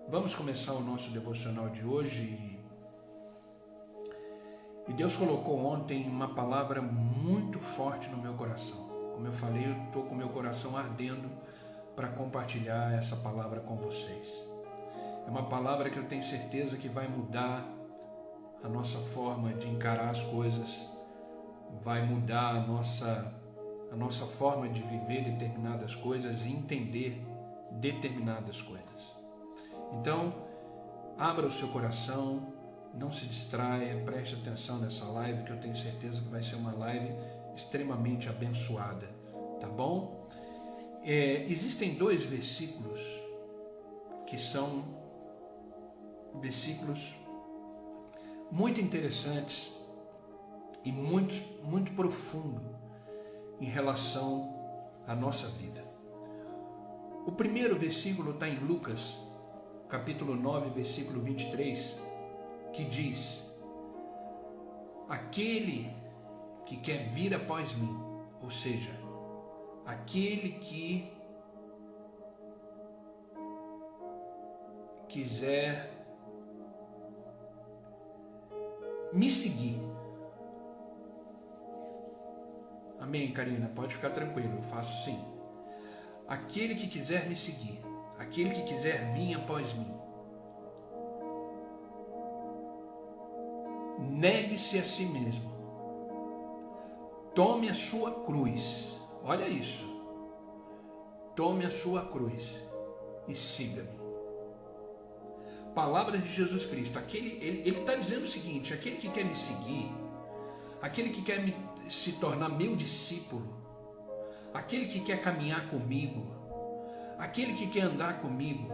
Vamos começar o nosso devocional de hoje. E Deus colocou ontem uma palavra muito forte no meu coração. Como eu falei, eu estou com o meu coração ardendo para compartilhar essa palavra com vocês. É uma palavra que eu tenho certeza que vai mudar a nossa forma de encarar as coisas, vai mudar a nossa forma de viver determinadas coisas e entender determinadas coisas. Então, abra o seu coração, não se distraia, preste atenção nessa live, que eu tenho certeza que vai ser uma live extremamente abençoada, tá bom? Existem dois versículos que são versículos muito interessantes e muito profundos em relação à nossa vida. O primeiro versículo está em Lucas, capítulo 9, versículo 23, que diz: aquele que quer vir após mim, ou seja, aquele que quiser me seguir. Amém, Karina? Pode ficar tranquilo, eu faço sim. Aquele que quiser me seguir, aquele que quiser vir após mim, negue-se a si mesmo, tome a sua cruz, olha isso, tome a sua cruz e siga-me. Palavras de Jesus Cristo. Ele está dizendo o seguinte: aquele que quer me seguir, aquele que quer se tornar meu discípulo, aquele que quer caminhar comigo, aquele que quer andar comigo,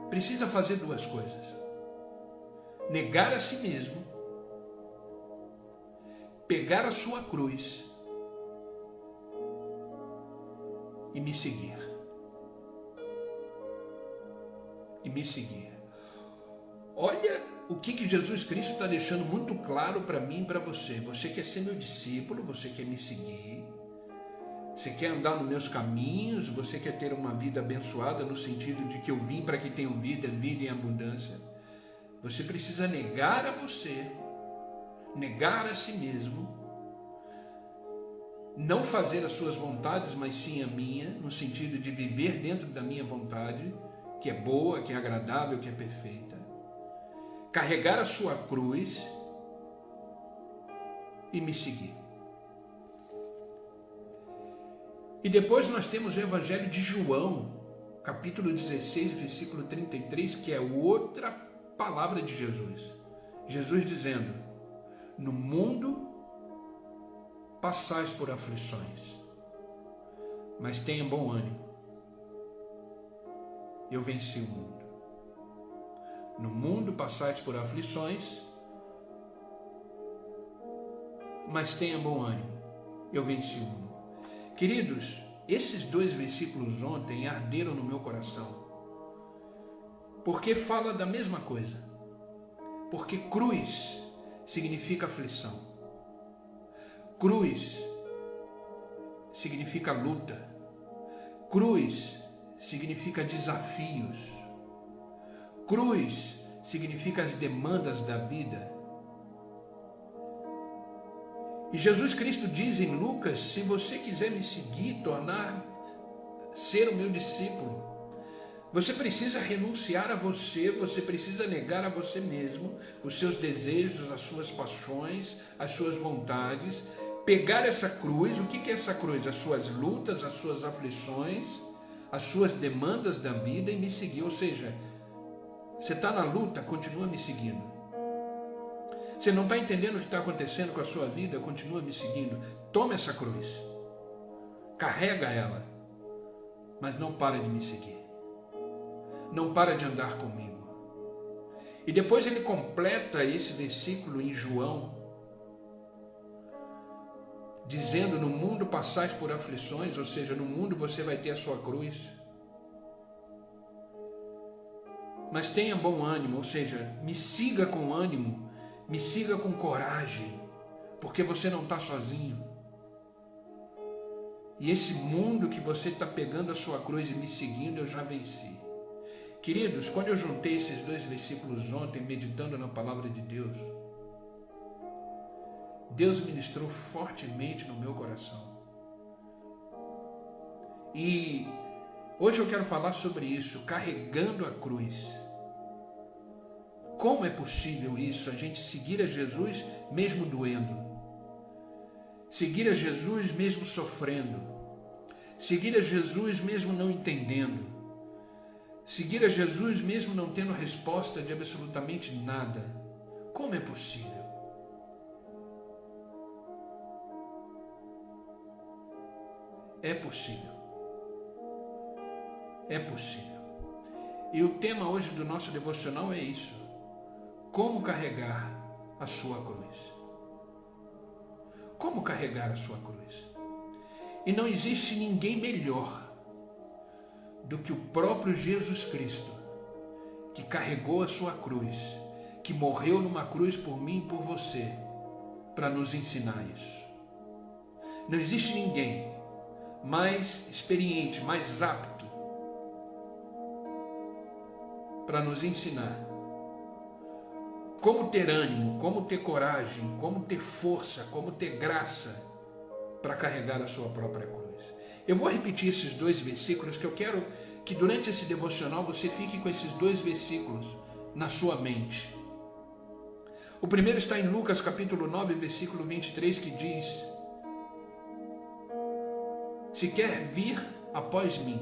precisa fazer duas coisas: negar a si mesmo, pegar a sua cruz e me seguir. Olha o que Jesus Cristo está deixando muito claro para mim e para você. Você quer ser meu discípulo, você quer me seguir, você quer andar nos meus caminhos, você quer ter uma vida abençoada no sentido de que eu vim para que tenham vida em abundância. Você precisa negar a você, negar a si mesmo, não fazer as suas vontades, mas sim a minha, no sentido de viver dentro da minha vontade, que é boa, que é agradável, que é perfeita. Carregar a sua cruz e me seguir. E depois nós temos o Evangelho de João, capítulo 16, versículo 33, que é outra palavra de Jesus. Jesus dizendo: no mundo passais por aflições, mas tenha bom ânimo, eu venci o mundo. No mundo passais por aflições, mas tenha bom ânimo, eu venci o mundo. Queridos, esses dois versículos ontem arderam no meu coração, porque fala da mesma coisa. Porque cruz significa aflição, cruz significa luta, cruz significa desafios, cruz significa as demandas da vida. E Jesus Cristo diz em Lucas: se você quiser me seguir, ser o meu discípulo, você precisa renunciar a você, você precisa negar a você mesmo, os seus desejos, as suas paixões, as suas vontades, pegar essa cruz. O que é essa cruz? As suas lutas, as suas aflições, as suas demandas da vida, e me seguir. Ou seja, você está na luta, continua me seguindo. Você não está entendendo o que está acontecendo com a sua vida, continua me seguindo. Toma essa cruz, carrega ela, mas não para de me seguir. Não para de andar comigo. E depois ele completa esse versículo em João, dizendo: no mundo passais por aflições, ou seja, no mundo você vai ter a sua cruz, mas tenha bom ânimo, ou seja, me siga com ânimo, me siga com coragem, porque você não está sozinho. E esse mundo que você está pegando a sua cruz e me seguindo, eu já venci. Queridos, quando eu juntei esses dois versículos ontem, meditando na palavra de Deus, Deus ministrou fortemente no meu coração. E hoje eu quero falar sobre isso, carregando a cruz. Como é possível isso, a gente seguir a Jesus mesmo doendo? Seguir a Jesus mesmo sofrendo? Seguir a Jesus mesmo não entendendo? Seguir a Jesus mesmo não tendo resposta de absolutamente nada? Como é possível? É possível. É possível. E o tema hoje do nosso devocional é isso. Como carregar a sua cruz? Como carregar a sua cruz? E não existe ninguém melhor do que o próprio Jesus Cristo, que carregou a sua cruz, que morreu numa cruz por mim e por você, para nos ensinar isso. Não existe ninguém mais experiente, mais apto para nos ensinar como ter ânimo, como ter coragem, como ter força, como ter graça para carregar a sua própria cruz. Eu vou repetir esses dois versículos, que eu quero que durante esse devocional você fique com esses dois versículos na sua mente. O primeiro está em Lucas capítulo 9, versículo 23, que diz: se quer vir após mim,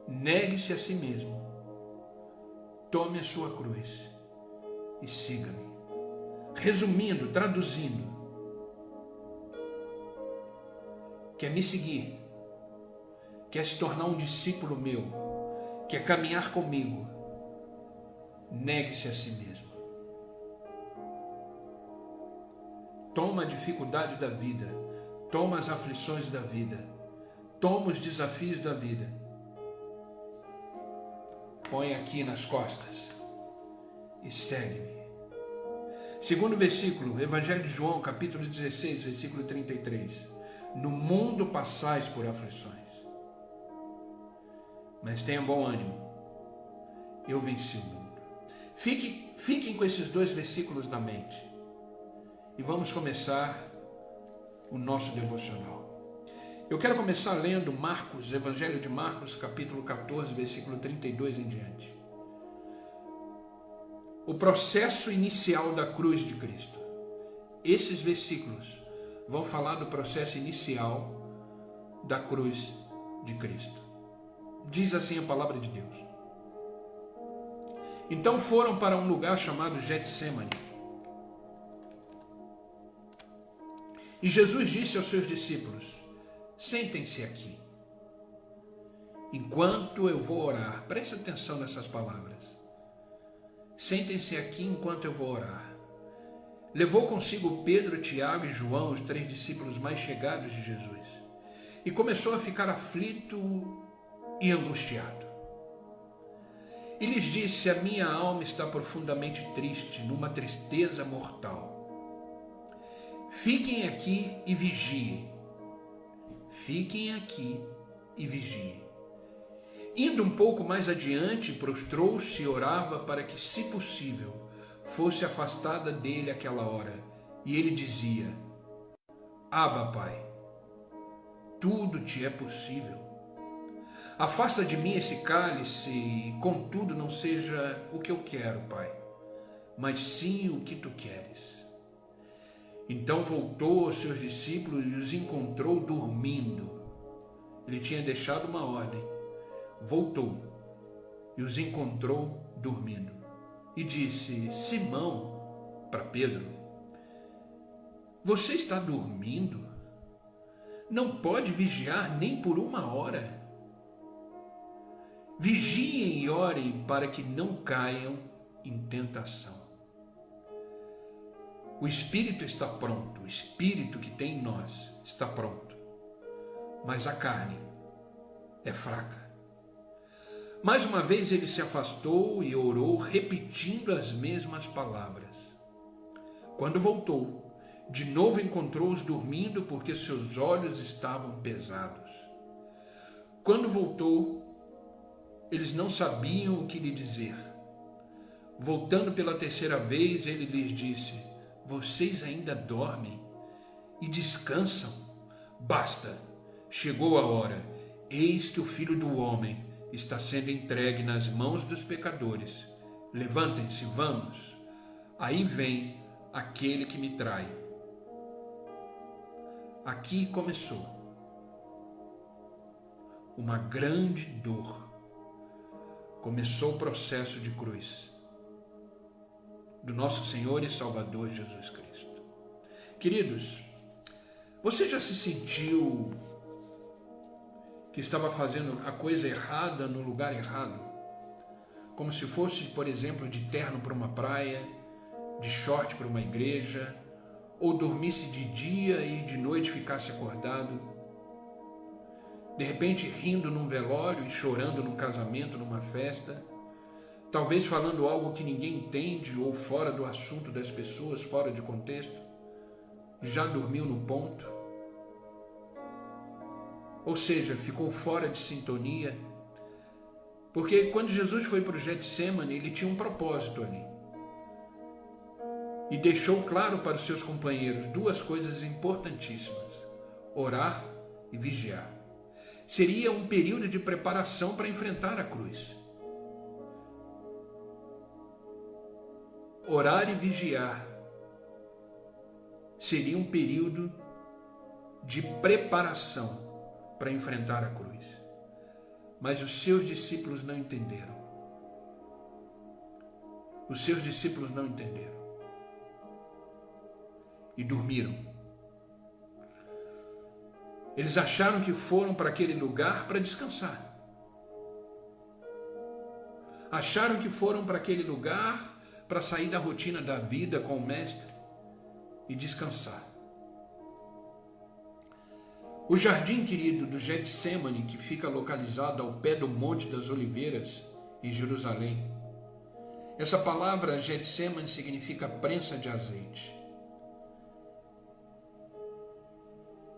negue-se a si mesmo, tome a sua cruz e siga-me. Resumindo, traduzindo, quer me seguir, quer se tornar um discípulo meu, quer caminhar comigo, negue-se a si mesmo. Toma a dificuldade da vida, toma as aflições da vida, toma os desafios da vida, põe aqui nas costas e segue-me. Segundo versículo, Evangelho de João, capítulo 16, versículo 33. No mundo passais por aflições, mas tenha bom ânimo, eu venci o mundo. Fiquem com esses dois versículos na mente e vamos começar o nosso devocional. Eu quero começar lendo Marcos, Evangelho de Marcos, capítulo 14, versículo 32 em diante. O processo inicial da cruz de Cristo. Esses versículos vão falar do processo inicial da cruz de Cristo. Diz assim a palavra de Deus: então foram para um lugar chamado Getsêmani. E Jesus disse aos seus discípulos: sentem-se aqui, enquanto eu vou orar. Preste atenção nessas palavras. Sentem-se aqui enquanto eu vou orar. Levou consigo Pedro, Tiago e João, os 3 discípulos mais chegados de Jesus, e começou a ficar aflito e angustiado. E lhes disse: a minha alma está profundamente triste, numa tristeza mortal. Fiquem aqui e vigiem. Fiquem aqui e vigiem. Indo um pouco mais adiante, prostrou-se e orava para que, se possível, fosse afastada dele aquela hora. E ele dizia: Abba, Pai, tudo te é possível. Afasta de mim esse cálice, e contudo não seja o que eu quero, Pai, mas sim o que tu queres. Então voltou aos seus discípulos e os encontrou dormindo. Ele tinha deixado uma ordem. Voltou e os encontrou dormindo. E disse: Simão, para Pedro, você está dormindo? Não pode vigiar nem por uma hora? Vigiem e orem para que não caiam em tentação. O espírito está pronto, o espírito que tem em nós está pronto, mas a carne é fraca. Mais uma vez ele se afastou e orou, repetindo as mesmas palavras. Quando voltou, de novo encontrou-os dormindo, porque seus olhos estavam pesados. Quando voltou, Eles não sabiam o que lhe dizer. Voltando pela terceira vez, ele lhes disse: vocês ainda dormem e descansam? Basta, chegou a hora. Eis que o Filho do Homem está sendo entregue nas mãos dos pecadores. Levantem-se, vamos. Aí vem aquele que me trai. Aqui começou uma grande dor. Começou o processo de cruz do nosso Senhor e Salvador Jesus Cristo. Queridos, você já se sentiu que estava fazendo a coisa errada no lugar errado? Como se fosse, por exemplo, de terno para uma praia, de short para uma igreja, ou dormisse de dia e de noite ficasse acordado, de repente rindo num velório e chorando num casamento, numa festa, talvez falando algo que ninguém entende ou fora do assunto das pessoas, fora de contexto, já dormiu no ponto, ou seja, ficou fora de sintonia, porque quando Jesus foi para o Getsemane, ele tinha um propósito ali. E deixou claro para os seus companheiros duas coisas importantíssimas: orar e vigiar. Seria um período de preparação para enfrentar a cruz. Orar e vigiar seria um período de preparação para enfrentar a cruz. Mas os seus discípulos não entenderam. Os seus discípulos não entenderam. E dormiram. Eles acharam que foram para aquele lugar para descansar. Acharam que foram para aquele lugar para sair da rotina da vida com o Mestre e descansar. O jardim, querido, do Getsemane, que fica localizado ao pé do Monte das Oliveiras, em Jerusalém. Essa palavra Getsemane significa prensa de azeite.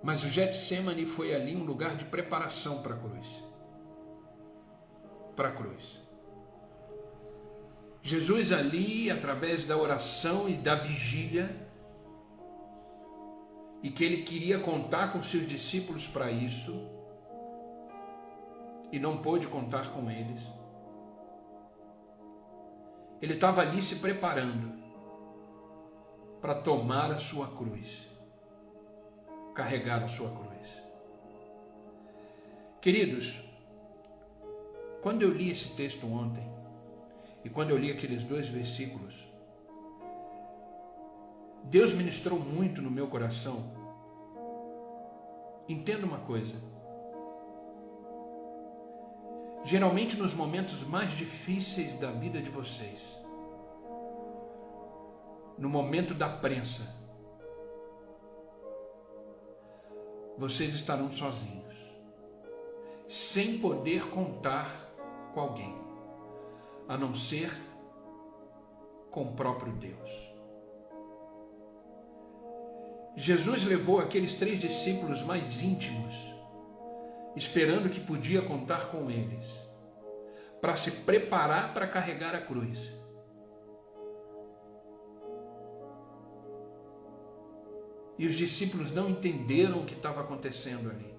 Mas o Getsemane foi ali um lugar de preparação para a cruz. Para a cruz. Jesus ali, através da oração e da vigília, e que ele queria contar com seus discípulos para isso, e não pôde contar com eles. Ele estava ali se preparando para tomar a sua cruz, carregar a sua cruz. Queridos, quando eu li esse texto ontem, e quando eu li aqueles 2 versículos, Deus ministrou muito no meu coração. Entenda uma coisa. Geralmente nos momentos mais difíceis da vida de vocês, no momento da prensa, vocês estarão sozinhos, sem poder contar com alguém, a não ser com o próprio Deus. Jesus levou aqueles 3 discípulos mais íntimos, esperando que podia contar com eles, para se preparar para carregar a cruz. E os discípulos não entenderam o que estava acontecendo ali.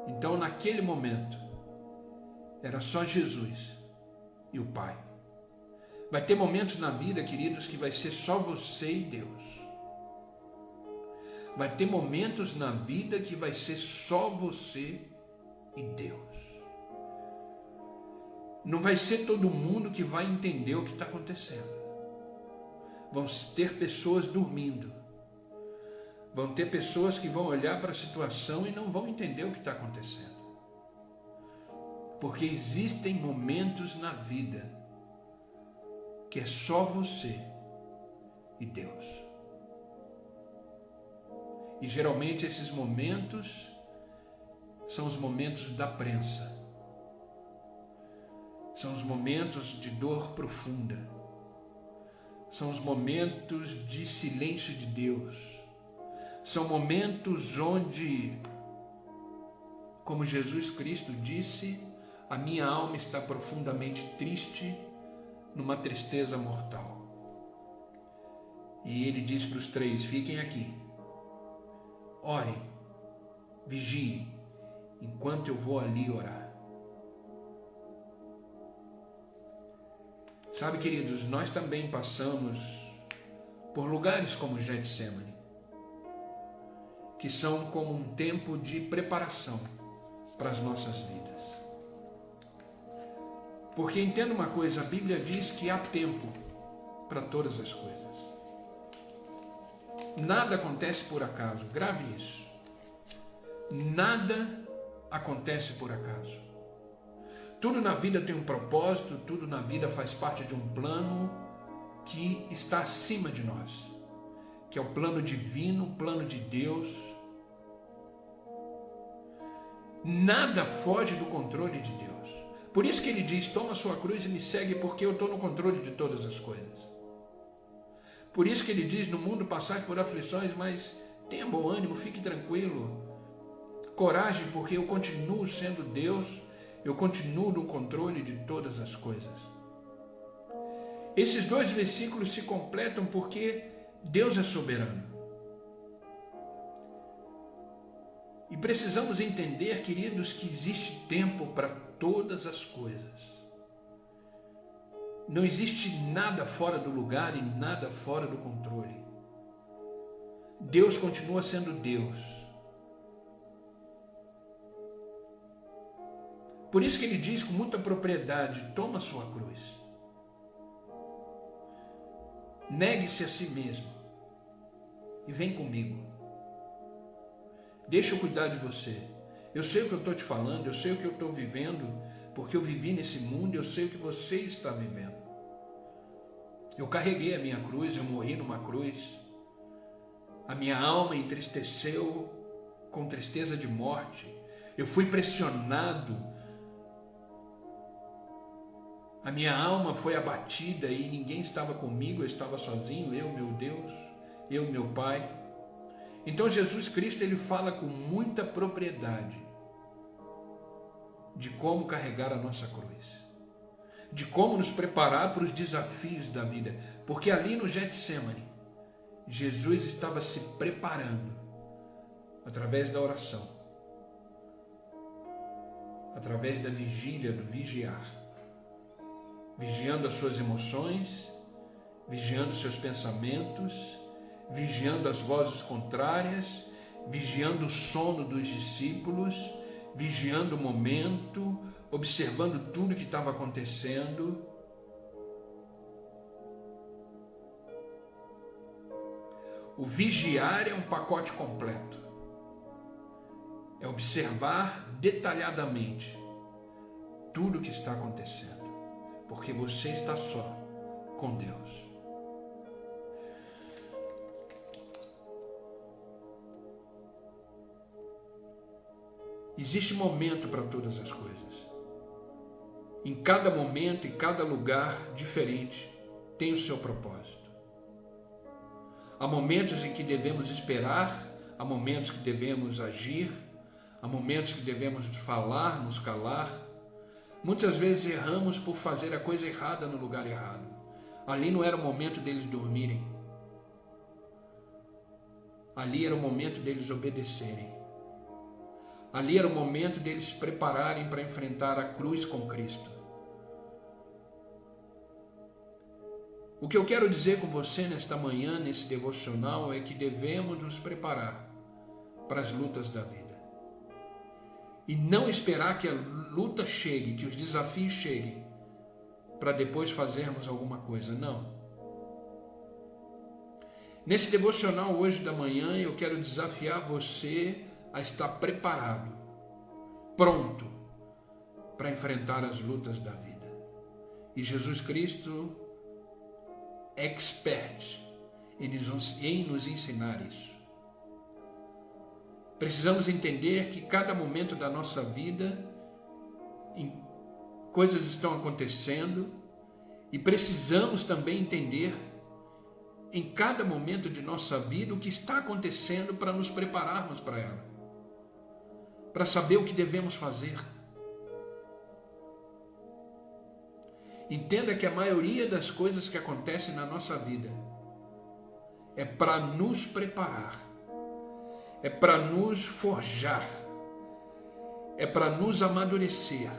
Então, naquele momento, era só Jesus e o Pai. Vai ter momentos na vida, queridos, que vai ser só você e Deus. Vai ter momentos na vida que vai ser só você e Deus. Não vai ser todo mundo que vai entender o que está acontecendo. Vão ter pessoas dormindo. Vão ter pessoas que vão olhar para a situação e não vão entender o que está acontecendo. Porque existem momentos na vida que é só você e Deus. E geralmente esses momentos são os momentos da prensa. São os momentos de dor profunda. São os momentos de silêncio de Deus. São momentos onde como Jesus Cristo disse, a minha alma está profundamente triste, numa tristeza mortal. E ele diz para os 3, fiquem aqui, orem, vigiem, enquanto eu vou ali orar. Sabe, queridos, nós também passamos por lugares como Getsemane, que são como um tempo de preparação para as nossas vidas. Porque entenda uma coisa, a Bíblia diz que há tempo para todas as coisas. Nada acontece por acaso, grave isso. Nada acontece por acaso. Tudo na vida tem um propósito, tudo na vida faz parte de um plano que está acima de nós, que é o plano divino, o plano de Deus. Nada foge do controle de Deus. Por isso que ele diz, toma a sua cruz e me segue, porque eu estou no controle de todas as coisas. Por isso que ele diz, no mundo passar por aflições, mas tenha bom ânimo, fique tranquilo. Coragem, porque eu continuo sendo Deus, eu continuo no controle de todas as coisas. Esses 2 versículos se completam porque Deus é soberano. E precisamos entender, queridos, que existe tempo para todas as coisas. Não existe nada fora do lugar e nada fora do controle. Deus continua sendo Deus. Por isso que ele diz com muita propriedade, toma a sua cruz. Negue-se a si mesmo e vem comigo. Deixa eu cuidar de você. Eu sei o que eu estou te falando, eu sei o que eu estou vivendo, porque eu vivi nesse mundo e eu sei o que você está vivendo. Eu carreguei a minha cruz, eu morri numa cruz. A minha alma entristeceu com tristeza de morte. Eu fui pressionado. A minha alma foi abatida e ninguém estava comigo, eu estava sozinho, eu, meu Deus, eu, meu Pai. Então Jesus Cristo, ele fala com muita propriedade de como carregar a nossa cruz, de como nos preparar para os desafios da vida, porque ali no Getsemane, Jesus estava se preparando através da oração, através da vigília, do vigiar, vigiando as suas emoções, vigiando os seus pensamentos, vigiando as vozes contrárias, vigiando o sono dos discípulos, vigiando o momento, observando tudo que estava acontecendo. O vigiar é um pacote completo. É observar detalhadamente tudo o que está acontecendo, porque você está só com Deus. Existe momento para todas as coisas. Em cada momento e cada lugar diferente tem o seu propósito. Há momentos em que devemos esperar, há momentos que devemos agir, há momentos que devemos falar, nos calar. Muitas vezes erramos por fazer a coisa errada no lugar errado. Ali não era o momento deles dormirem. Ali era o momento deles obedecerem. Ali era o momento deles se prepararem para enfrentar a cruz com Cristo. O que eu quero dizer com você nesta manhã, nesse devocional, é que devemos nos preparar para as lutas da vida. E não esperar que a luta chegue, que os desafios cheguem, para depois fazermos alguma coisa. Não. Nesse devocional hoje da manhã, eu quero desafiar você a estar preparado, pronto para enfrentar as lutas da vida. E Jesus Cristo é expert em nos ensinar isso. Precisamos entender que cada momento da nossa vida, coisas estão acontecendo, e precisamos também entender em cada momento de nossa vida o que está acontecendo para nos prepararmos para ela. para saber o que devemos fazer. Entenda que a maioria das coisas que acontecem na nossa vida é para nos preparar, é para nos forjar, é para nos amadurecer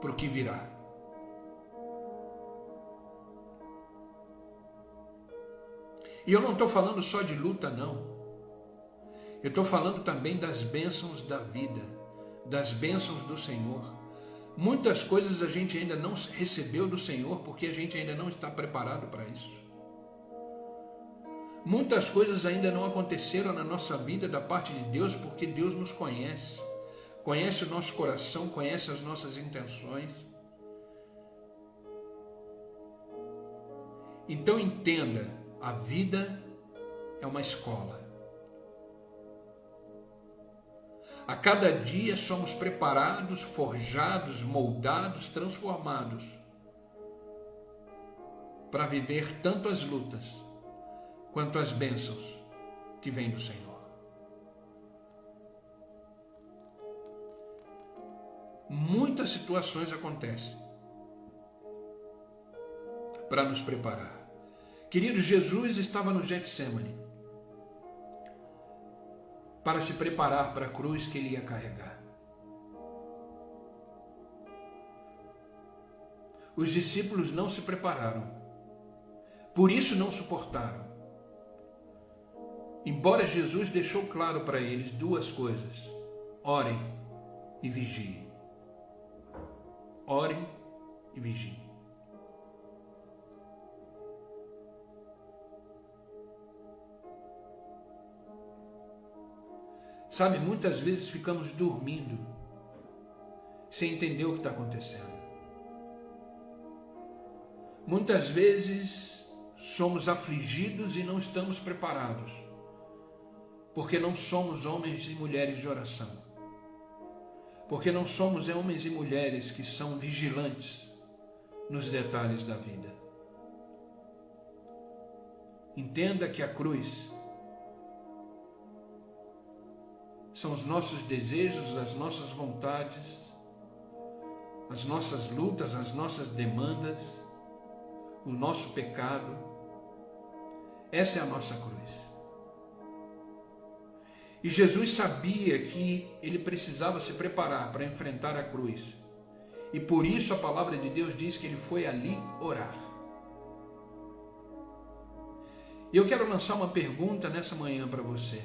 para o que virá. E eu não estou falando só de luta, não. Eu estou falando também das bênçãos da vida, das bênçãos do Senhor. Muitas coisas a gente ainda não recebeu do Senhor porque a gente ainda não está preparado para isso. Muitas coisas ainda não aconteceram na nossa vida da parte de Deus porque Deus nos conhece. Conhece o nosso coração, conhece as nossas intenções. Então entenda, a vida é uma escola. A cada dia somos preparados, forjados, moldados, transformados para viver tanto as lutas quanto as bênçãos que vêm do Senhor. Muitas situações acontecem para nos preparar. Querido, Jesus estava no Getsemane para se preparar para a cruz que ele ia carregar. Os discípulos não se prepararam, por isso não suportaram. Embora Jesus deixou claro para eles duas coisas: orem e vigiem. Orem e vigiem. Sabe, muitas vezes ficamos dormindo sem entender o que está acontecendo. Muitas vezes somos afligidos e não estamos preparados, porque não somos homens e mulheres de oração, porque não somos homens e mulheres que são vigilantes nos detalhes da vida. Entenda que a cruz são os nossos desejos, as nossas vontades, as nossas lutas, as nossas demandas, o nosso pecado. Essa é a nossa cruz. E Jesus sabia que ele precisava se preparar para enfrentar a cruz. E por isso a palavra de Deus diz que ele foi ali orar. E eu quero lançar uma pergunta nessa manhã para você.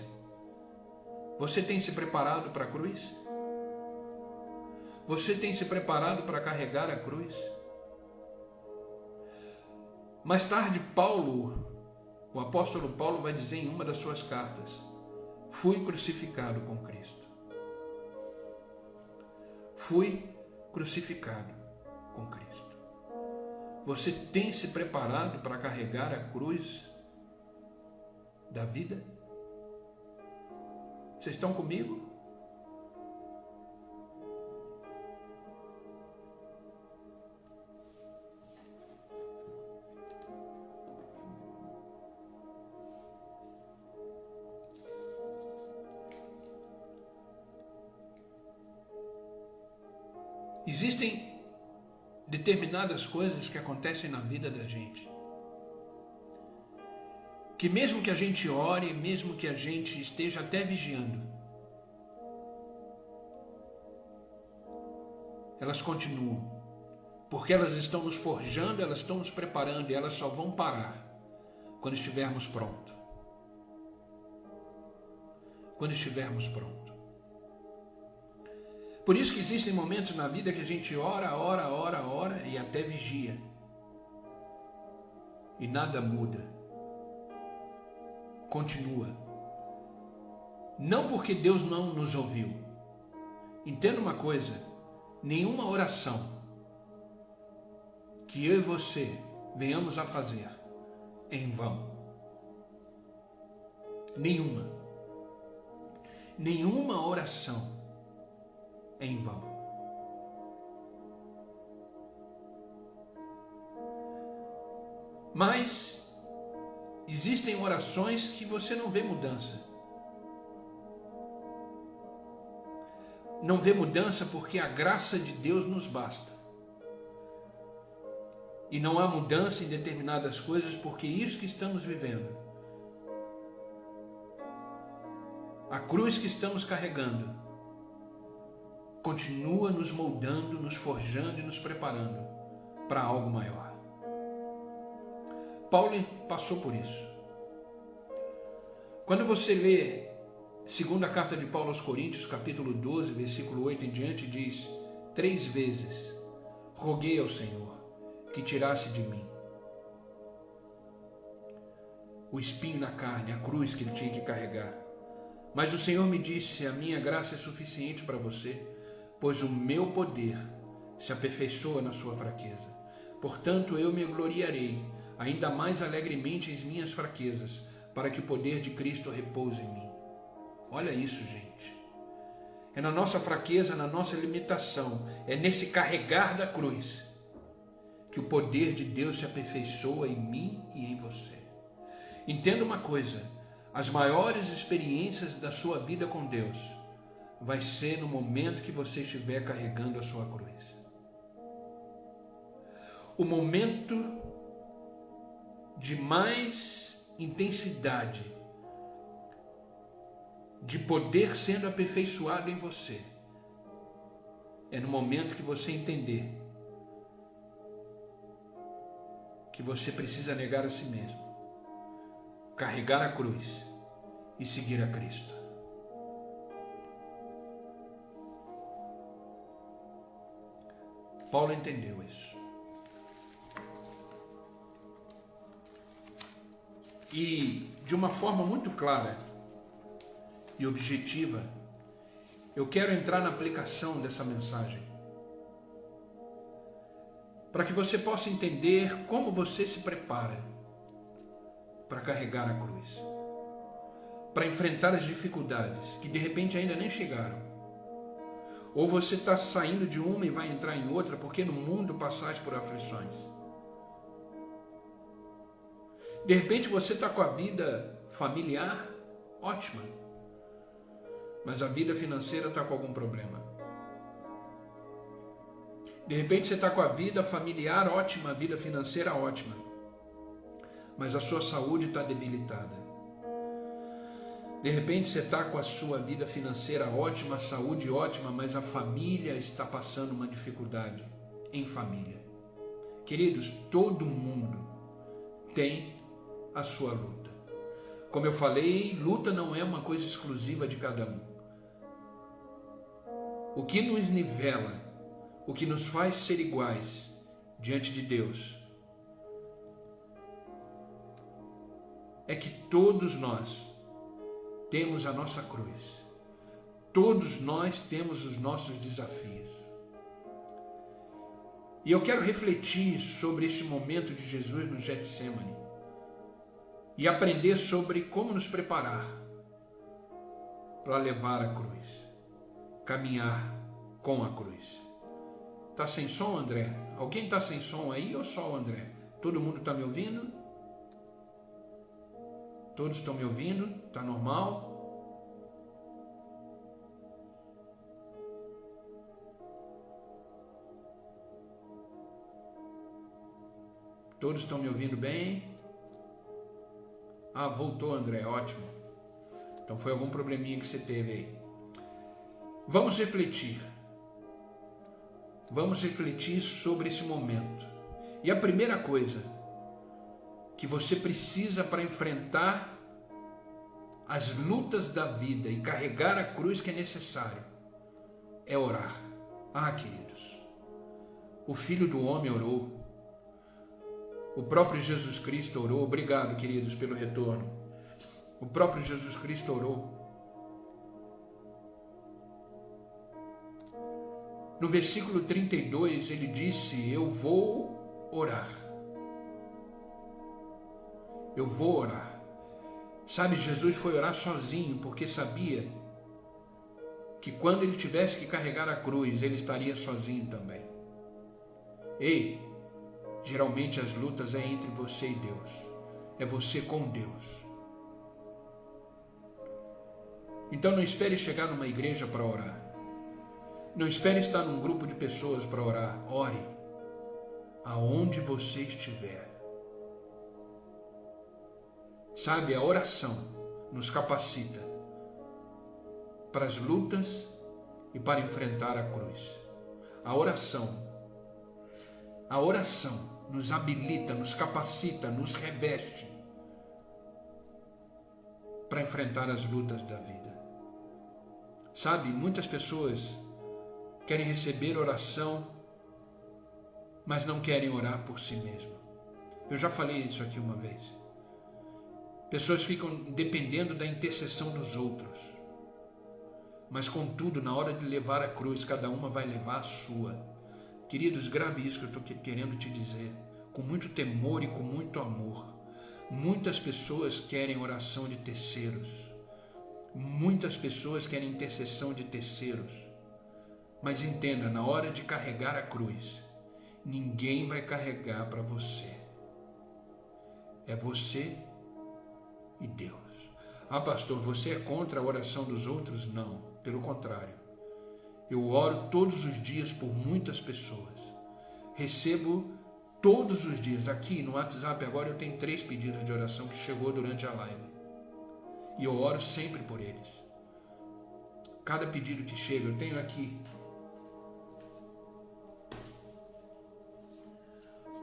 Você tem se preparado para a cruz? Você tem se preparado para carregar a cruz? Mais tarde, o apóstolo Paulo vai dizer em uma das suas cartas: fui crucificado com Cristo. Fui crucificado com Cristo. Você tem se preparado para carregar a cruz da vida? Vocês estão comigo? Existem determinadas coisas que acontecem na vida da gente, que mesmo que a gente ore, mesmo que a gente esteja até vigiando, elas continuam, porque elas estão nos forjando, elas estão nos preparando, e elas só vão parar quando estivermos prontos. Quando estivermos prontos. Por isso que existem momentos na vida que a gente ora e até vigia, e nada muda. Continua. Não porque Deus não nos ouviu. Entenda uma coisa: nenhuma oração que eu e você venhamos a fazer em vão. Nenhuma oração em vão. Mas existem orações que você não vê mudança. não vê mudança porque a graça de Deus nos basta. E não há mudança em determinadas coisas porque isso que estamos vivendo, a cruz que estamos carregando, continua nos moldando, nos forjando e nos preparando para algo maior. Paulo passou por isso. Quando você lê segunda carta de Paulo aos Coríntios, capítulo 12, versículo 8 em diante, diz: 3 vezes roguei ao Senhor que tirasse de mim o espinho na carne, a cruz que ele tinha que carregar. Mas o Senhor me disse: a minha graça é suficiente para você, pois o meu poder se aperfeiçoa na sua fraqueza. Portanto, eu me gloriarei ainda mais alegremente em minhas fraquezas, para que o poder de Cristo repouse em mim. Olha isso, gente. É na nossa fraqueza, na nossa limitação, é nesse carregar da cruz que o poder de Deus se aperfeiçoa em mim e em você. Entenda uma coisa: as maiores experiências da sua vida com Deus vai ser no momento que você estiver carregando a sua cruz. O momento de mais intensidade, de poder sendo aperfeiçoado em você, é no momento que você entender que você precisa negar a si mesmo, carregar a cruz e seguir a Cristo. Paulo entendeu isso. E de uma forma muito clara e objetiva, eu quero entrar na aplicação dessa mensagem, para que você possa entender como você se prepara para carregar a cruz, para enfrentar as dificuldades que de repente ainda nem chegaram. Ou você está saindo de uma e vai entrar em outra, porque no mundo passais por aflições. De repente você está com a vida familiar ótima, mas a vida financeira está com algum problema. De repente você está com a vida familiar ótima, a vida financeira ótima, mas a sua saúde está debilitada. De repente você está com a sua vida financeira ótima, a saúde ótima, mas a família está passando uma dificuldade em família. Queridos, todo mundo tem a sua luta. Como eu falei, luta não é uma coisa exclusiva de cada um. O que nos nivela, o que nos faz ser iguais diante de Deus, é que todos nós temos a nossa cruz. Todos nós temos os nossos desafios. E eu quero refletir sobre esse momento de Jesus no Getsêmani e aprender sobre como nos preparar para levar a cruz, caminhar com a cruz. Tá sem som, André? Alguém está sem som aí ou só o André? Todo mundo está me ouvindo? Todos estão me ouvindo? Está normal? Todos estão me ouvindo bem? Ah, voltou, André, ótimo. Então foi algum probleminha que você teve aí. Vamos refletir. Vamos refletir sobre esse momento. E a primeira coisa que você precisa para enfrentar as lutas da vida e carregar a cruz que é necessário é orar. Ah, queridos, o Filho do Homem orou. O próprio Jesus Cristo orou. Obrigado, queridos, pelo retorno. O próprio Jesus Cristo orou. No versículo 32, ele disse: eu vou orar. Eu vou orar. Sabe, Jesus foi orar sozinho, porque sabia que quando ele tivesse que carregar a cruz, ele estaria sozinho também. Ei, geralmente as lutas é entre você e Deus. É você com Deus. Então não espere chegar numa igreja para orar. Não espere estar num grupo de pessoas para orar. Ore aonde você estiver. Sabe, a oração nos capacita para as lutas e para enfrentar a cruz. A oração nos habilita, nos capacita, nos reveste para enfrentar as lutas da vida. Sabe, muitas pessoas querem receber oração, mas não querem orar por si mesmo. Eu já falei isso aqui uma vez. Pessoas ficam dependendo da intercessão dos outros. Mas contudo, na hora de levar a cruz, cada uma vai levar a sua. Queridos, grave isso que eu estou querendo te dizer, com muito temor e com muito amor. Muitas pessoas querem oração de terceiros. Muitas pessoas querem intercessão de terceiros. Mas entenda, na hora de carregar a cruz, ninguém vai carregar para você. É você e Deus. Ah, pastor, você é contra a oração dos outros? Não, pelo contrário. Eu oro todos os dias por muitas pessoas. Recebo todos os dias. Aqui no WhatsApp agora eu tenho 3 pedidos de oração que chegou durante a live. E eu oro sempre por eles. Cada pedido que chega, eu tenho aqui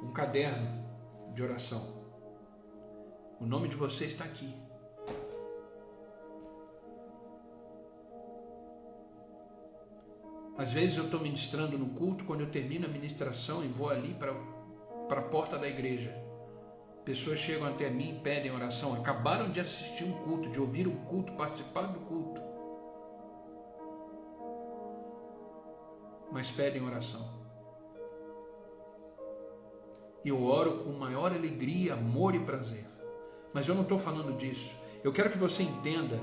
um caderno de oração. O nome de você está aqui. Às vezes eu estou ministrando no culto, quando eu termino a ministração e vou ali para a porta da igreja. Pessoas chegam até mim e pedem oração. Acabaram de assistir um culto, de ouvir um culto, participar do culto. Mas pedem oração. E eu oro com maior alegria, amor e prazer. Mas eu não estou falando disso. Eu quero que você entenda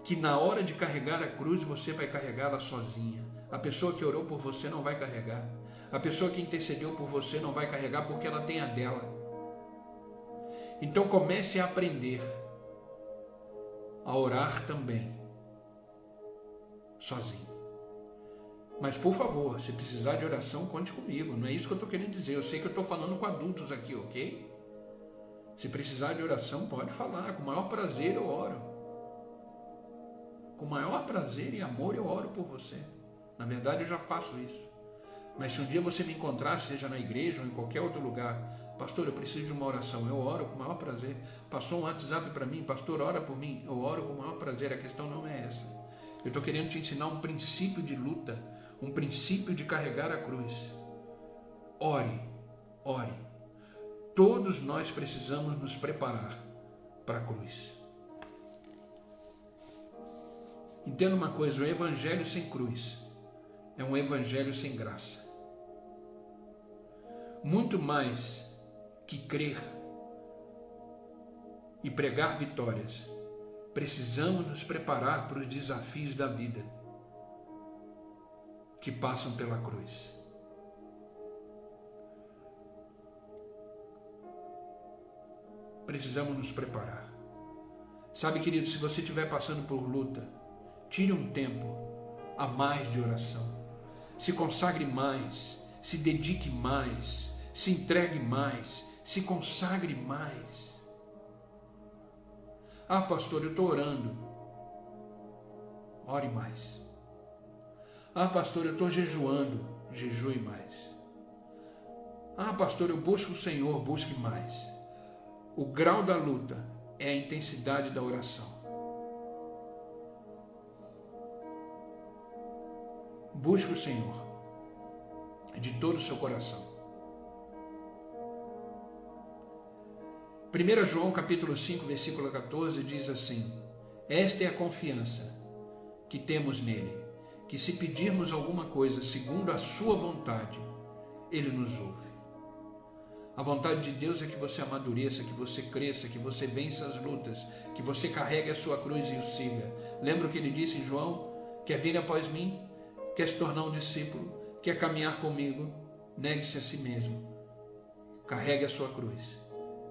que na hora de carregar a cruz, você vai carregá-la sozinha. A pessoa que orou por você não vai carregar. A pessoa que intercedeu por você não vai carregar porque ela tem a dela. Então comece a aprender a orar também, sozinho. Mas por favor, se precisar de oração, conte comigo. Não é isso que eu estou querendo dizer. Eu sei que eu estou falando com adultos aqui, ok? Se precisar de oração, pode falar. Com o maior prazer eu oro. Com o maior prazer e amor eu oro por você. Na verdade eu já faço isso. Mas se um dia você me encontrar, seja na igreja ou em qualquer outro lugar, pastor, eu preciso de uma oração, eu oro com o maior prazer. Passou um WhatsApp para mim, pastor, ora por mim, eu oro com o maior prazer. A questão não é essa. Eu estou querendo te ensinar um princípio de luta, um princípio de carregar a cruz. Ore, ore. Todos nós precisamos nos preparar para a cruz. Entenda uma coisa, o evangelho sem cruz é um evangelho sem graça. Muito mais que crer e pregar vitórias, precisamos nos preparar para os desafios da vida que passam pela cruz. Precisamos nos preparar. Sabe, querido, se você estiver passando por luta, tire um tempo a mais de oração. Se consagre mais, se dedique mais, se entregue mais, se consagre mais. Ah, pastor, eu estou orando. Ore mais. Ah, pastor, eu estou jejuando. Jejue mais. Ah, pastor, eu busco o Senhor. Busque mais. O grau da luta é a intensidade da oração. Busque o Senhor de todo o seu coração. 1 João capítulo 5, versículo 14 diz assim: esta é a confiança que temos nele, que se pedirmos alguma coisa segundo a sua vontade, ele nos ouve. A vontade de Deus é que você amadureça, que você cresça, que você vença as lutas, que você carregue a sua cruz e o siga. Lembra o que ele disse em João? Quer vir após mim? Quer se tornar um discípulo? Quer caminhar comigo? Negue-se a si mesmo. Carregue a sua cruz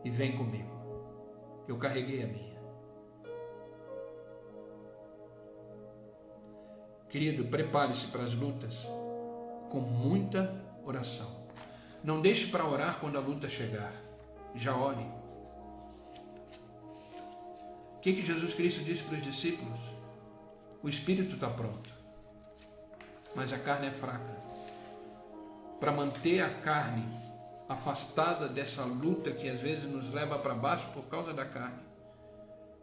e vem comigo. Eu carreguei a minha. Querido, prepare-se para as lutas com muita oração. Não deixe para orar quando a luta chegar. Já ore. O que Jesus Cristo disse para os discípulos? O espírito está pronto, mas a carne é fraca. Para manter a carne afastada dessa luta que às vezes nos leva para baixo por causa da carne,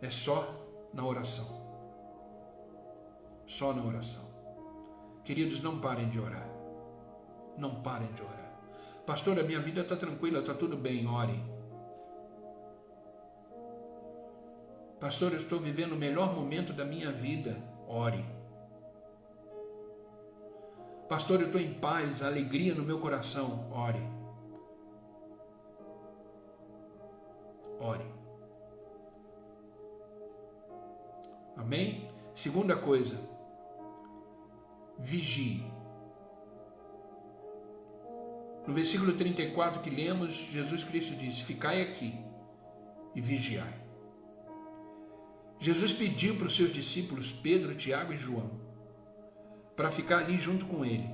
é só na oração. Só na oração. Queridos, não parem de orar. Não parem de orar. Pastor, a minha vida está tranquila, está tudo bem, ore. Pastor, eu estou vivendo o melhor momento da minha vida, ore. Pastor, eu estou em paz, alegria no meu coração, ore. Ore. Amém? Segunda coisa, vigie. No versículo 34 que lemos, Jesus Cristo disse: ficai aqui e vigiai. Jesus pediu para os seus discípulos, Pedro, Tiago e João, para ficar ali junto com ele,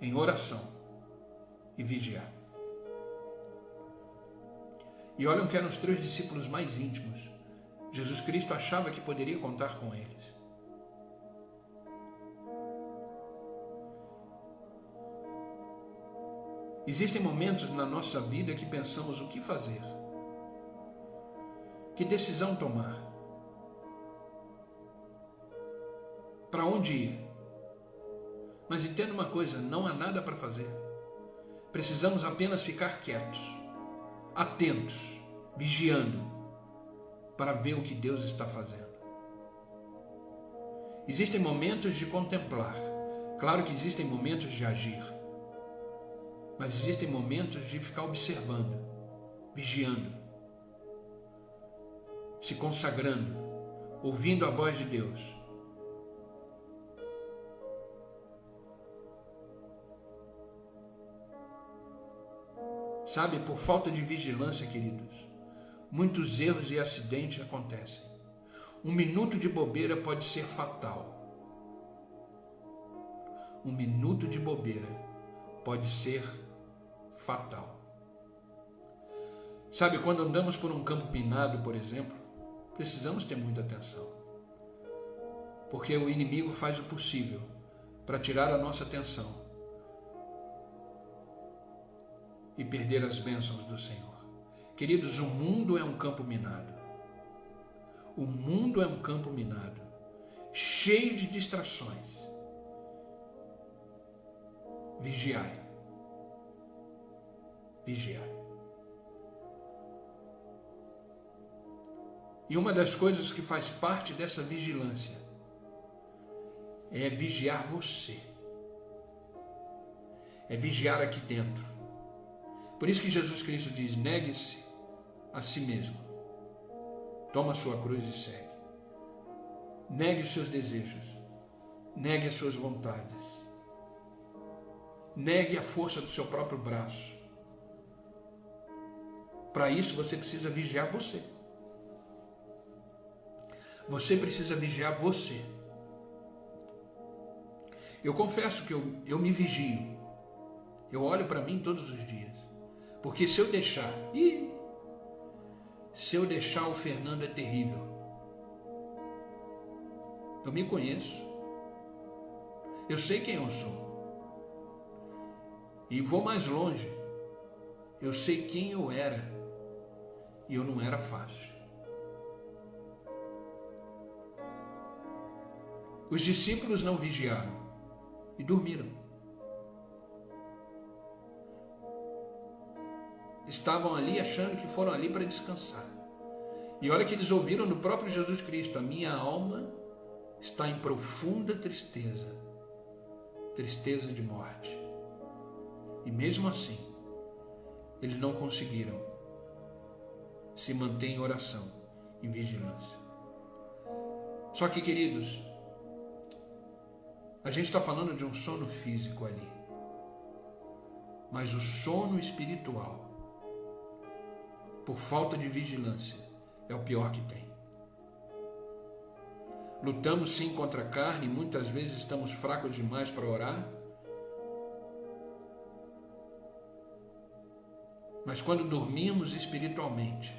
em oração e vigiar. E olham que eram os 3 discípulos mais íntimos. Jesus Cristo achava que poderia contar com eles. Existem momentos na nossa vida que pensamos o que fazer, que decisão tomar, para onde ir. Mas entenda uma coisa, não há nada para fazer. Precisamos apenas ficar quietos, atentos, vigiando, para ver o que Deus está fazendo. Existem momentos de contemplar. Claro que existem momentos de agir. Mas existem momentos de ficar observando, vigiando, se consagrando, ouvindo a voz de Deus. Sabe, por falta de vigilância, queridos, muitos erros e acidentes acontecem. 1 minuto de bobeira pode ser fatal. 1 minuto de bobeira pode ser fatal. Sabe, quando andamos por um campo minado, por exemplo, precisamos ter muita atenção, porque o inimigo faz o possível para tirar a nossa atenção e perder as bênçãos do Senhor. Queridos, o mundo é um campo minado. O mundo é um campo minado, cheio de distrações. Vigiai. Vigiai. E uma das coisas que faz parte dessa vigilância é vigiar você. É vigiar aqui dentro. Por isso que Jesus Cristo diz: negue-se a si mesmo. Toma a sua cruz e segue. Negue os seus desejos. Negue as suas vontades. Negue a força do seu próprio braço. Para isso você precisa vigiar você. Você precisa vigiar você. Eu confesso que eu me vigio. Eu olho para mim todos os dias. Porque se eu deixar... se eu deixar, o Fernando é terrível. Eu me conheço. Eu sei quem eu sou. E vou mais longe. Eu sei quem eu era. E eu não era fácil. Os discípulos não vigiaram e dormiram. Estavam ali achando que foram ali para descansar. E olha que eles ouviram do próprio Jesus Cristo: a minha alma está em profunda tristeza, tristeza de morte. E mesmo assim, eles não conseguiram se manter em oração, em vigilância. Só que, queridos, a gente está falando de um sono físico ali, mas o sono espiritual, por falta de vigilância, é o pior que tem. Lutamos sim contra a carne, e muitas vezes estamos fracos demais para orar. Mas quando dormimos espiritualmente,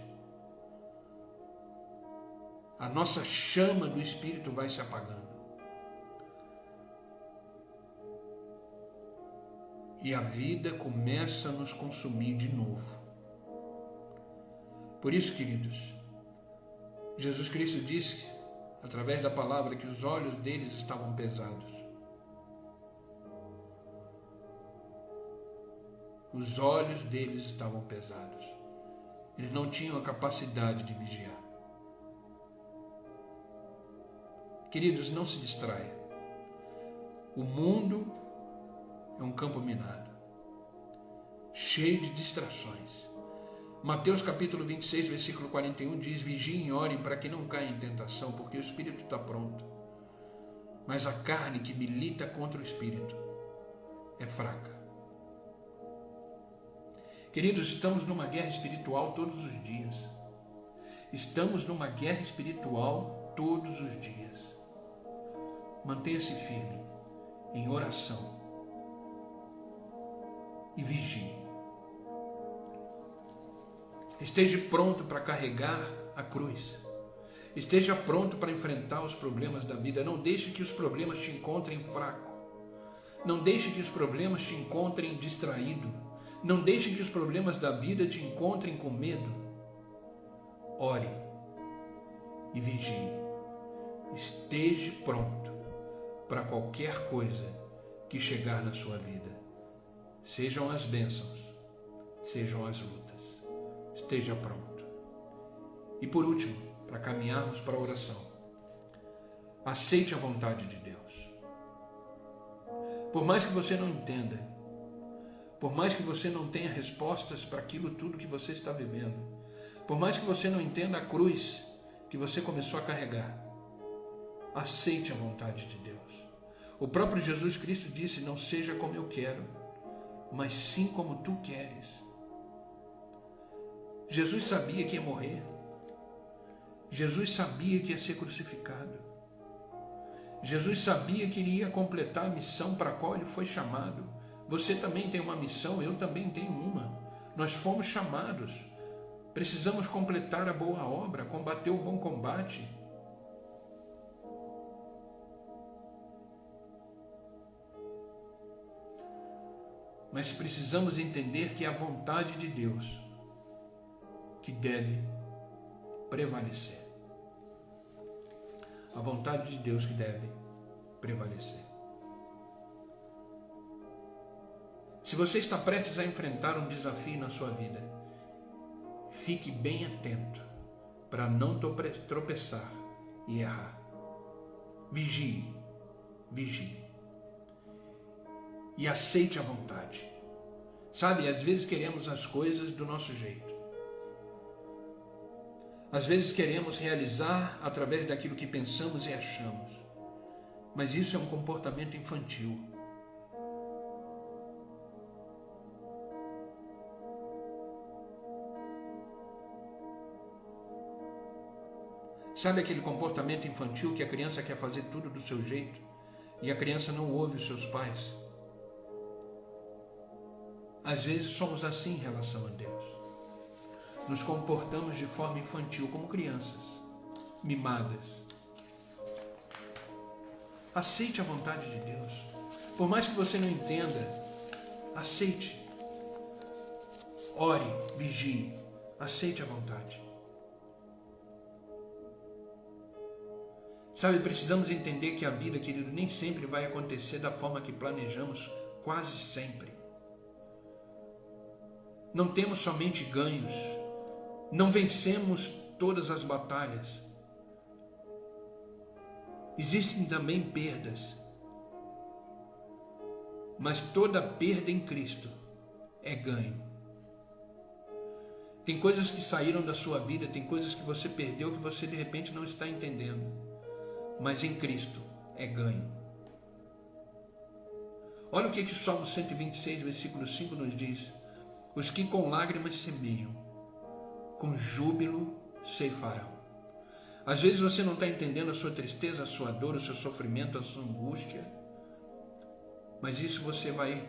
a nossa chama do Espírito vai se apagando. E a vida começa a nos consumir de novo. Por isso, queridos, Jesus Cristo disse, através da palavra, que os olhos deles estavam pesados. Os olhos deles estavam pesados. Eles não tinham a capacidade de vigiar. Queridos, não se distraia. O mundo é um campo minado, cheio de distrações. Mateus capítulo 26, versículo 41 diz: vigiem e orem para que não caia em tentação, porque o espírito está pronto, mas a carne que milita contra o espírito é fraca. Queridos, estamos numa guerra espiritual todos os dias. Estamos numa guerra espiritual todos os dias. Mantenha-se firme em oração e vigie. Esteja pronto para carregar a cruz. Esteja pronto para enfrentar os problemas da vida. Não deixe que os problemas te encontrem fraco. Não deixe que os problemas te encontrem distraído. Não deixe que os problemas da vida te encontrem com medo. Ore e vigie. Esteja pronto para qualquer coisa que chegar na sua vida. Sejam as bênçãos, sejam as lutas. Esteja pronto. E por último, para caminharmos para a oração, aceite a vontade de Deus. Por mais que você não entenda, por mais que você não tenha respostas para aquilo tudo que você está vivendo, por mais que você não entenda a cruz que você começou a carregar, aceite a vontade de Deus. O próprio Jesus Cristo disse: não seja como eu quero, mas sim como tu queres. Jesus sabia que ia morrer. Jesus sabia que ia ser crucificado. Jesus sabia que ele ia completar a missão para a qual ele foi chamado. Você também tem uma missão, eu também tenho uma. Nós fomos chamados. Precisamos completar a boa obra, combater o bom combate. Mas precisamos entender que é a vontade de Deus que deve prevalecer. A vontade de Deus que deve prevalecer. Se você está prestes a enfrentar um desafio na sua vida, fique bem atento para não tropeçar e errar. Vigie, vigie. E aceite a vontade. Sabe, às vezes queremos as coisas do nosso jeito. Às vezes queremos realizar através daquilo que pensamos e achamos. Mas isso é um comportamento infantil. Sabe aquele comportamento infantil que a criança quer fazer tudo do seu jeito e a criança não ouve os seus pais? Às vezes somos assim em relação a Deus. Nos comportamos de forma infantil, como crianças, mimadas. Aceite a vontade de Deus. Por mais que você não entenda, aceite. Ore, vigie, aceite a vontade. Sabe, precisamos entender que a vida, querido, nem sempre vai acontecer da forma que planejamos, quase sempre. Não temos somente ganhos, não vencemos todas as batalhas. Existem também perdas, mas toda perda em Cristo é ganho. Tem coisas que saíram da sua vida, tem coisas que você perdeu que você de repente não está entendendo, mas em Cristo é ganho. Olha o que o Salmo 126, versículo 5 nos diz: os que com lágrimas semeiam, com júbilo ceifarão. Às vezes você não está entendendo a sua tristeza, a sua dor, o seu sofrimento, a sua angústia, mas isso você vai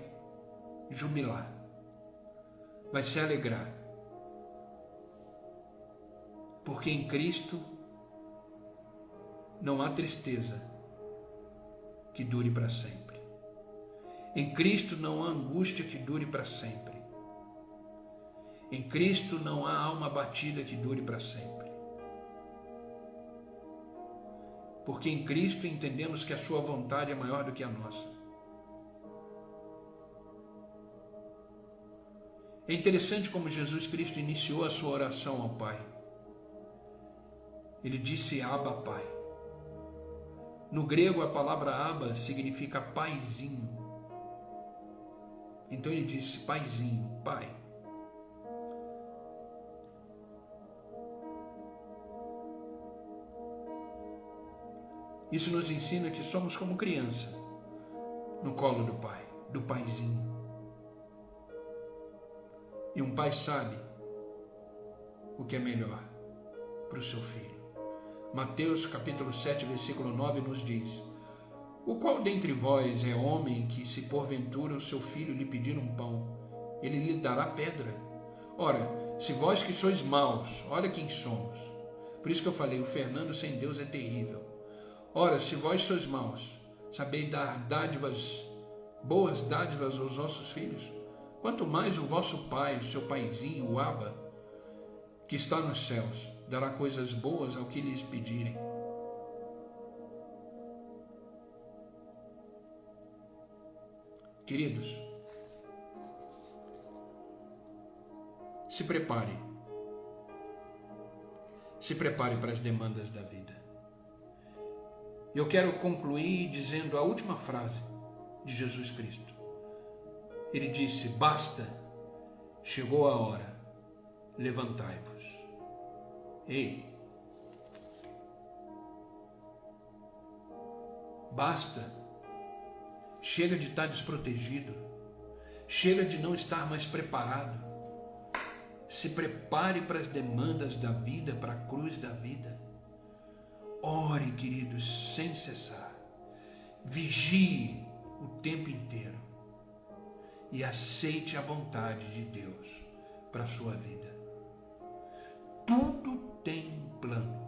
jubilar, vai se alegrar, porque em Cristo não há tristeza que dure para sempre. Em Cristo não há angústia que dure para sempre. Em Cristo não há alma batida que dure para sempre. Porque em Cristo entendemos que a sua vontade é maior do que a nossa. É interessante como Jesus Cristo iniciou a sua oração ao Pai. Ele disse Abba, Pai. No grego a palavra Abba significa paizinho. Então ele disse paizinho, Pai. Isso nos ensina que somos como criança no colo do Pai, do paizinho. E um pai sabe o que é melhor para o seu filho. Mateus capítulo 7, versículo 9 nos diz: o qual dentre vós é homem que, se porventura o seu filho lhe pedir um pão, ele lhe dará pedra? Ora, se vós que sois maus, olha quem somos. Por isso que eu falei, o Fernando sem Deus é terrível. Ora, se vós sois maus, sabeis dar dádivas, boas dádivas aos vossos filhos, quanto mais o vosso Pai, o seu paizinho, o Abba, que está nos céus, dará coisas boas ao que lhes pedirem. Queridos, se prepare. Se prepare para as demandas da vida. Eu quero concluir dizendo a última frase de Jesus Cristo. Ele disse: basta, chegou a hora, levantai-vos. Ei, basta, chega de estar desprotegido, chega de não estar mais preparado. Se prepare para as demandas da vida, para a cruz da vida. Ore, queridos, sem cessar. Vigie o tempo inteiro e aceite a vontade de Deus para a sua vida. Tudo tem um plano,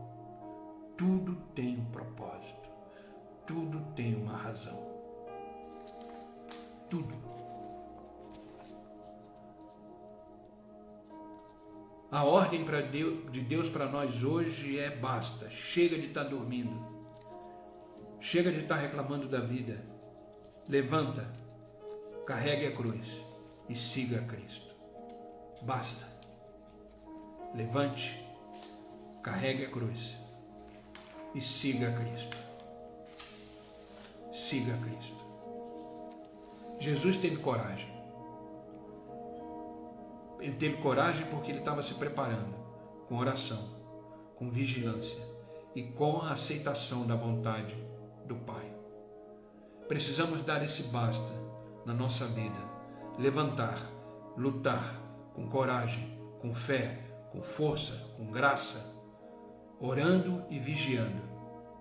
tudo tem um propósito, tudo tem uma razão. Tudo. A ordem de Deus para nós hoje é: basta, chega de estar dormindo, chega de estar reclamando da vida, levanta, carregue a cruz e siga a Cristo. Basta, levante, carregue a cruz e siga a Cristo. Siga a Cristo. Jesus teve coragem. Ele teve coragem porque ele estava se preparando com oração, com vigilância e com a aceitação da vontade do Pai. Precisamos dar esse basta na nossa vida, levantar, lutar com coragem, com fé, com força, com graça, orando e vigiando,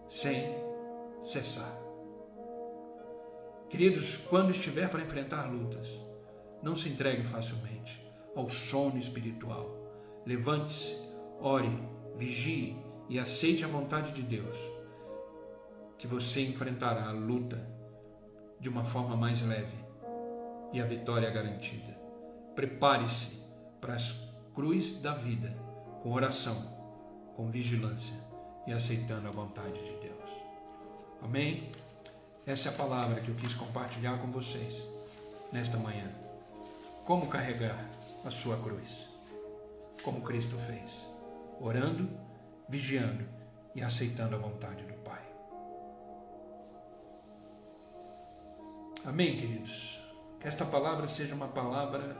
sem cessar. Queridos, quando estiver para enfrentar lutas, não se entregue facilmente ao sono espiritual. Levante-se, ore, vigie e aceite a vontade de Deus, que você enfrentará a luta de uma forma mais leve e a vitória é garantida. Prepare-se para as cruz da vida, com oração, com vigilância e aceitando a vontade de Deus. Amém? Essa é a palavra que eu quis compartilhar com vocês nesta manhã. Como carregar a sua cruz, como Cristo fez, orando, vigiando e aceitando a vontade do Pai. Amém, queridos? Que esta palavra seja uma palavra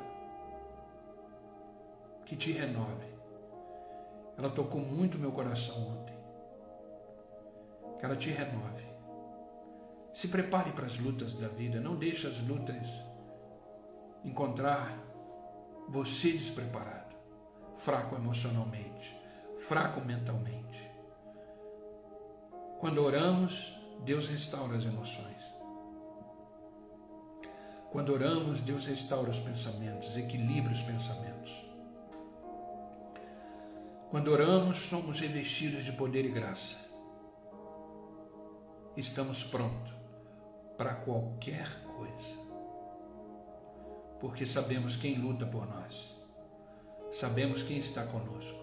que te renove. Ela tocou muito meu coração ontem. Que ela te renove. Se prepare para as lutas da vida. Não deixe as lutas encontrar você despreparado, fraco emocionalmente, fraco mentalmente. Quando oramos, Deus restaura as emoções. Quando oramos, Deus restaura os pensamentos, equilibra os pensamentos. Quando oramos, somos revestidos de poder e graça. Estamos prontos para qualquer coisa, porque sabemos quem luta por nós, sabemos quem está conosco.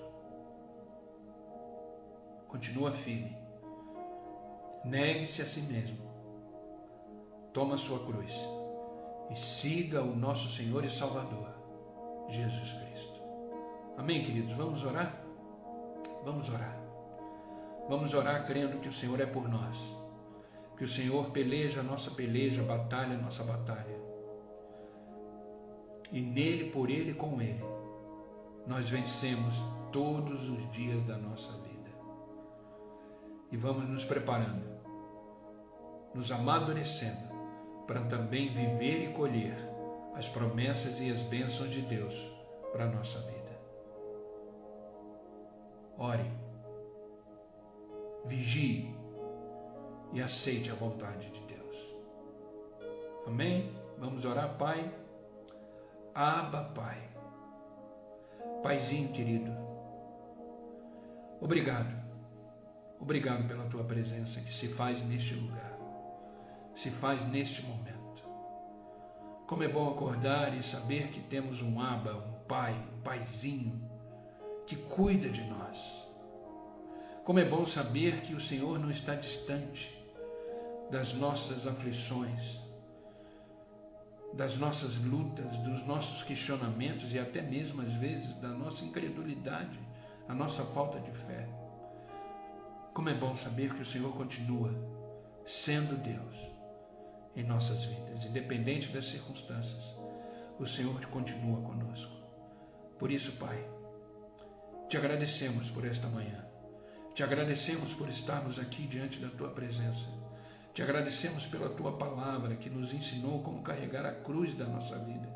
Continua firme, negue-se a si mesmo, toma a sua cruz e siga o nosso Senhor e Salvador, Jesus Cristo. Amém, queridos? Vamos orar? Vamos orar. Vamos orar crendo que o Senhor é por nós, que o Senhor peleja a nossa peleja, batalha a nossa batalha. E nele, por ele e com ele, nós vencemos todos os dias da nossa vida. E vamos nos preparando, nos amadurecendo, para também viver e colher as promessas e as bênçãos de Deus para a nossa vida. Ore, vigie e aceite a vontade de Deus. Amém? Vamos orar, Pai. Abba, Pai. Paizinho querido, obrigado. Obrigado pela Tua presença que se faz neste lugar, se faz neste momento. Como é bom acordar e saber que temos um Abba, um Pai, um Paizinho, que cuida de nós. Como é bom saber que o Senhor não está distante das nossas aflições, das nossas lutas, dos nossos questionamentos e até mesmo às vezes da nossa incredulidade, a nossa falta de fé. Como é bom saber que o Senhor continua sendo Deus em nossas vidas, independente das circunstâncias. O Senhor continua conosco. Por isso, Pai, te agradecemos por esta manhã. Te agradecemos por estarmos aqui diante da Tua presença. Te agradecemos pela Tua palavra que nos ensinou como carregar a cruz da nossa vida,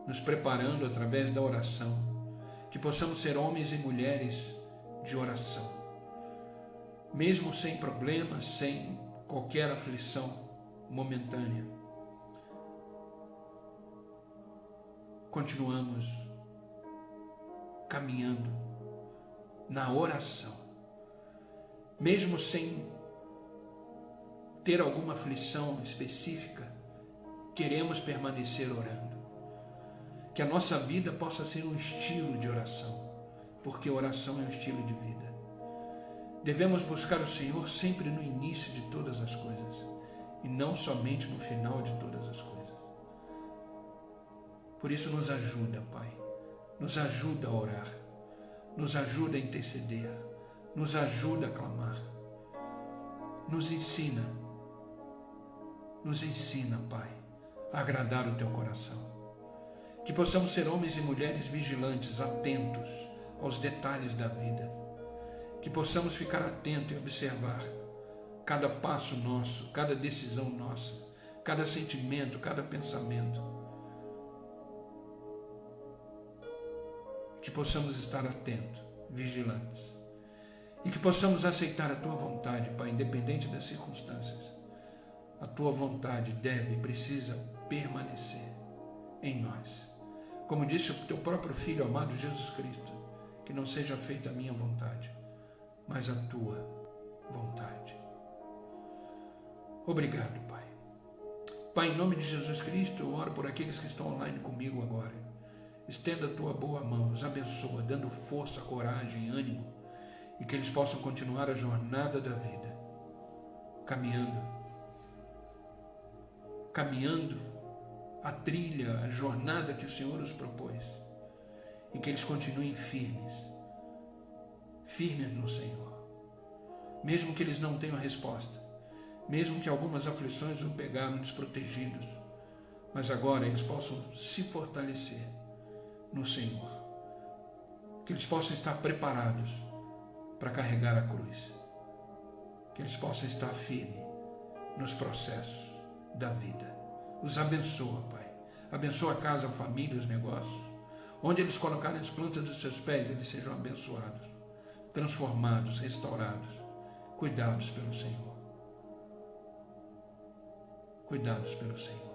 nos preparando através da oração, que possamos ser homens e mulheres de oração, mesmo sem problemas, sem qualquer aflição momentânea. Continuamos caminhando na oração, mesmo sem ter alguma aflição específica, queremos permanecer orando. Que a nossa vida possa ser um estilo de oração, porque oração é um estilo de vida. Devemos buscar o Senhor sempre no início de todas as coisas, e não somente no final de todas as coisas. Por isso nos ajuda, Pai, nos ajuda a orar, nos ajuda a interceder, nos ajuda a clamar, nos ensina, Pai, a agradar o Teu coração. Que possamos ser homens e mulheres vigilantes, atentos aos detalhes da vida. Que possamos ficar atentos e observar cada passo nosso, cada decisão nossa, cada sentimento, cada pensamento. Que possamos estar atentos, vigilantes. E que possamos aceitar a Tua vontade, Pai, independente das circunstâncias. A Tua vontade deve e precisa permanecer em nós. Como disse o Teu próprio Filho amado Jesus Cristo, que não seja feita a minha vontade, mas a Tua vontade. Obrigado, Pai. Pai, em nome de Jesus Cristo, eu oro por aqueles que estão online comigo agora. Estenda a Tua boa mão, os abençoa, dando força, coragem, ânimo, e que eles possam continuar a jornada da vida, caminhando a trilha, a jornada que o Senhor os propôs, e que eles continuem firmes no Senhor, mesmo que eles não tenham resposta, mesmo que algumas aflições o pegaram desprotegidos, mas agora eles possam se fortalecer no Senhor, que eles possam estar preparados para carregar a cruz, que eles possam estar firmes nos processos da vida. Os abençoa, Pai. Abençoa a casa, a família, os negócios. Onde eles colocarem as plantas dos seus pés, eles sejam abençoados, transformados, restaurados cuidados pelo Senhor. Cuidados pelo Senhor.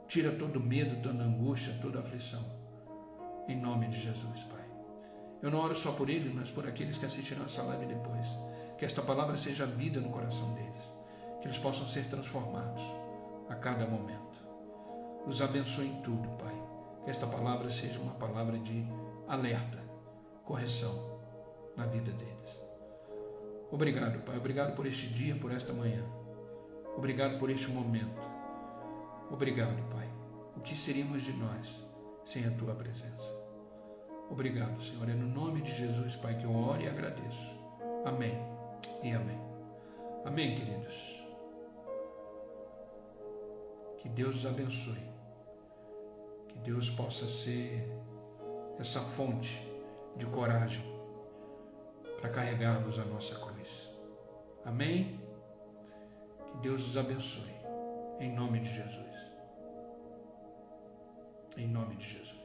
Tira todo medo, toda angústia, toda aflição. Em nome de Jesus, Pai. Eu não oro só por eles, mas por aqueles que assistirão essa live depois. Que esta palavra seja vida no coração deles. Que eles possam ser transformados a cada momento. Os abençoe em tudo, Pai. Que esta palavra seja uma palavra de alerta, correção na vida deles. Obrigado, Pai. Obrigado por este dia, por esta manhã. Obrigado por este momento. Obrigado, Pai. O que seríamos de nós sem a Tua presença? Obrigado, Senhor. É no nome de Jesus, Pai, que eu oro e agradeço. Amém e amém. Amém, queridos. Que Deus os abençoe. Que Deus possa ser essa fonte de coragem para carregarmos a nossa cruz. Amém? Que Deus os abençoe. Em nome de Jesus. Em nome de Jesus.